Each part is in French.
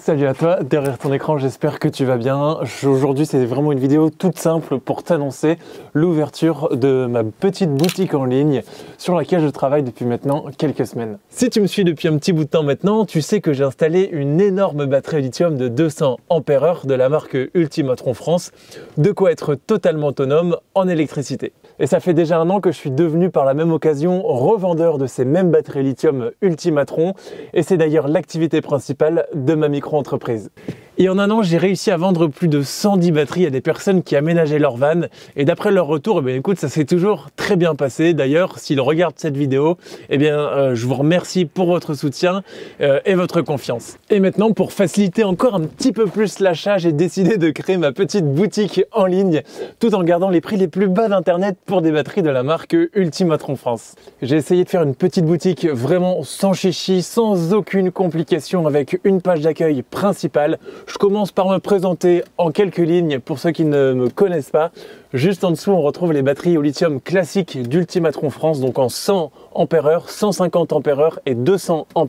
Salut à toi, derrière ton écran, j'espère que tu vas bien. Aujourd'hui, c'est vraiment une vidéo toute simple pour t'annoncer l'ouverture de ma petite boutique en ligne sur laquelle je travaille depuis maintenant quelques semaines. Si tu me suis depuis un petit bout de temps maintenant, tu sais que j'ai installé une énorme batterie au lithium de 200 Ah de la marque Ultimatron France, de quoi être totalement autonome en électricité. Et ça fait déjà un an que je suis devenu par la même occasion revendeur de ces mêmes batteries lithium Ultimatron, et c'est d'ailleurs l'activité principale de ma micro-entreprise. Et en un an, j'ai réussi à vendre plus de 110 batteries à des personnes qui aménageaient leur van, et d'après leur retour, écoute, ça s'est toujours très bien passé. D'ailleurs, s'ils regardent cette vidéo, je vous remercie pour votre soutien et votre confiance. Et maintenant, pour faciliter encore un petit peu plus l'achat, j'ai décidé de créer ma petite boutique en ligne, tout en gardant les prix les plus bas d'internet pour des batteries de la marque Ultimatron France. J'ai essayé de faire une petite boutique vraiment sans chichi, sans aucune complication, avec une page d'accueil principale. Je commence par me présenter en quelques lignes pour ceux qui ne me connaissent pas. Juste en dessous, on retrouve les batteries au lithium classiques d'Ultimatron France, donc en 100 Ah, 150 Ah et 200 Ah.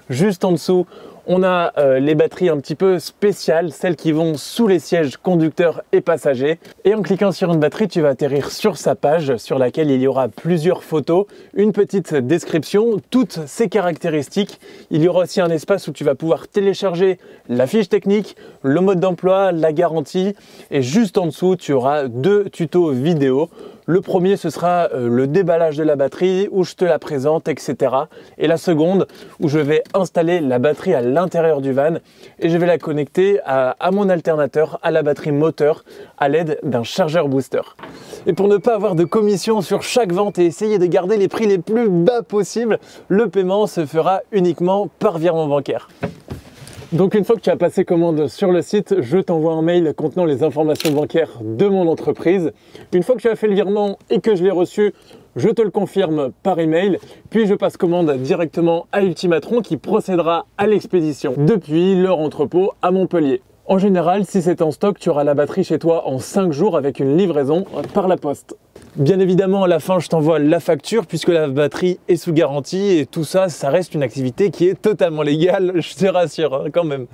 Juste en dessous, on a les batteries un petit peu spéciales, celles qui vont sous les sièges conducteurs et passagers. Et en cliquant sur une batterie, tu vas atterrir sur sa page sur laquelle il y aura plusieurs photos, une petite description, toutes ses caractéristiques. Il y aura aussi un espace où tu vas pouvoir télécharger la fiche technique, le mode d'emploi, la garantie. Et juste en dessous, tu auras deux tutos vidéo. Le premier, ce sera le déballage de la batterie, où je te la présente, etc. Et la seconde, où je vais installer la batterie à l'intérieur du van et je vais la connecter à mon alternateur, à la batterie moteur, à l'aide d'un chargeur booster. Et pour ne pas avoir de commission sur chaque vente et essayer de garder les prix les plus bas possibles, le paiement se fera uniquement par virement bancaire. Donc une fois que tu as passé commande sur le site, je t'envoie un mail contenant les informations bancaires de mon entreprise. Une fois que tu as fait le virement et que je l'ai reçu, je te le confirme par email, puis je passe commande directement à Ultimatron qui procédera à l'expédition depuis leur entrepôt à Montpellier. En général, si c'est en stock, tu auras la batterie chez toi en 5 jours avec une livraison par la poste. Bien évidemment, à la fin, je t'envoie la facture puisque la batterie est sous garantie et tout ça, ça reste une activité qui est totalement légale, je te rassure hein, quand même.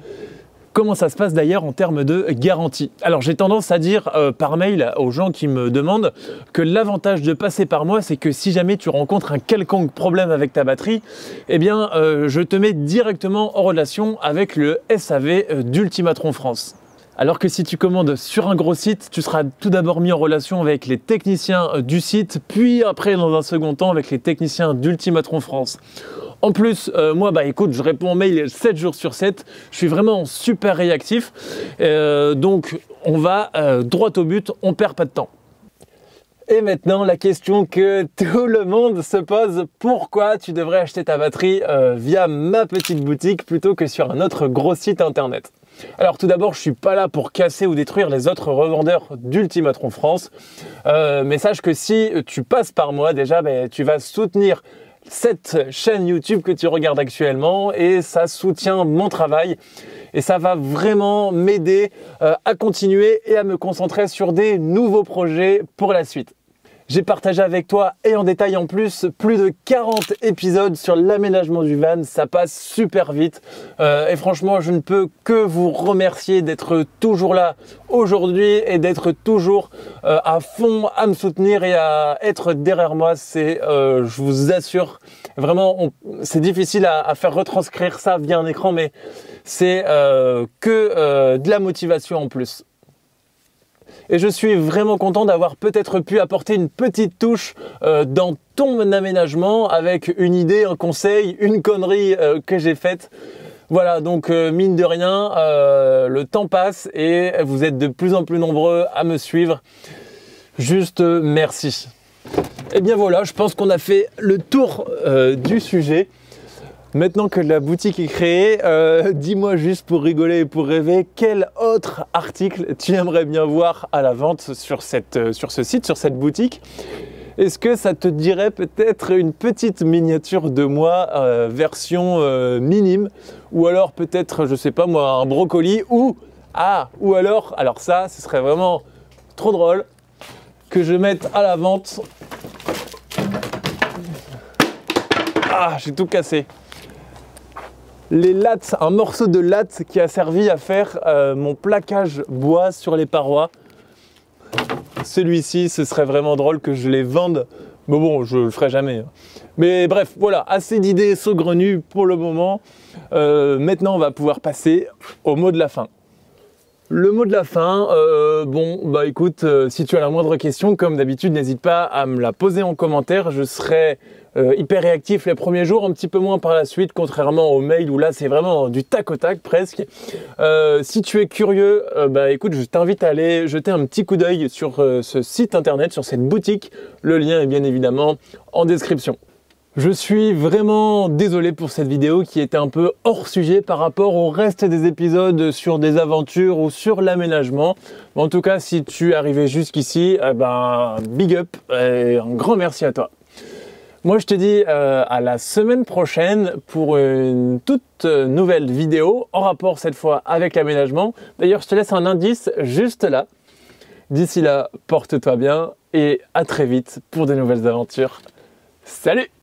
Comment ça se passe d'ailleurs en termes de garantie? Alors j'ai tendance à dire par mail aux gens qui me demandent que l'avantage de passer par moi, c'est que si jamais tu rencontres un quelconque problème avec ta batterie, je te mets directement en relation avec le SAV d'Ultimatron France. Alors que si tu commandes sur un gros site, tu seras tout d'abord mis en relation avec les techniciens du site, puis après dans un second temps avec les techniciens d'Ultimatron France. En plus, moi, écoute, je réponds aux mails 7 jours sur 7, je suis vraiment super réactif, donc on va droit au but, on perd pas de temps. Et maintenant, la question que tout le monde se pose, pourquoi tu devrais acheter ta batterie via ma petite boutique plutôt que sur un autre gros site internet? Alors tout d'abord, je suis pas là pour casser ou détruire les autres revendeurs d'Ultimatron France, mais sache que si tu passes par moi, déjà, tu vas soutenir cette chaîne YouTube que tu regardes actuellement et ça soutient mon travail et ça va vraiment m'aider à continuer et à me concentrer sur des nouveaux projets pour la suite. J'ai partagé avec toi et en détail en plus de 40 épisodes sur l'aménagement du van, ça passe super vite et franchement je ne peux que vous remercier d'être toujours là aujourd'hui et d'être toujours à fond à me soutenir et à être derrière moi. C'est, je vous assure, vraiment c'est difficile à faire retranscrire ça via un écran, mais c'est de la motivation en plus. Et je suis vraiment content d'avoir peut-être pu apporter une petite touche dans ton aménagement avec une idée, un conseil, une connerie que j'ai faite. Voilà, donc mine de rien, le temps passe et vous êtes de plus en plus nombreux à me suivre. Juste merci. Et bien voilà, je pense qu'on a fait le tour du sujet. Maintenant que la boutique est créée, dis-moi juste pour rigoler et pour rêver, quel autre article tu aimerais bien voir à la vente sur ce site, sur cette boutique? Est-ce que ça te dirait peut-être une petite miniature de moi, version minime? Ou alors peut-être, je sais pas moi, un brocoli? Ou alors ça, ce serait vraiment trop drôle que je mette à la vente. Ah, j'ai tout cassé. les lattes, un morceau de latte qui a servi à faire mon plaquage bois sur les parois. Celui-ci, ce serait vraiment drôle que je les vende. Mais bon, je le ferai jamais. Mais bref, voilà, assez d'idées saugrenues pour le moment. Maintenant, on va pouvoir passer au mot de la fin. Le mot de la fin, bon, bah écoute, si tu as la moindre question, comme d'habitude, n'hésite pas à me la poser en commentaire. Je serai hyper réactif les premiers jours, un petit peu moins par la suite, contrairement aux mails où là, c'est vraiment du tac au tac presque. Si tu es curieux, bah écoute, je t'invite à aller jeter un petit coup d'œil sur ce site internet, sur cette boutique. Le lien est bien évidemment en description. Je suis vraiment désolé pour cette vidéo qui était un peu hors sujet par rapport au reste des épisodes sur des aventures ou sur l'aménagement. En tout cas, si tu es arrivé jusqu'ici, ben, big up et un grand merci à toi. Moi, je te dis à la semaine prochaine pour une toute nouvelle vidéo en rapport cette fois avec l'aménagement. D'ailleurs, je te laisse un indice juste là. D'ici là, porte-toi bien et à très vite pour de nouvelles aventures. Salut!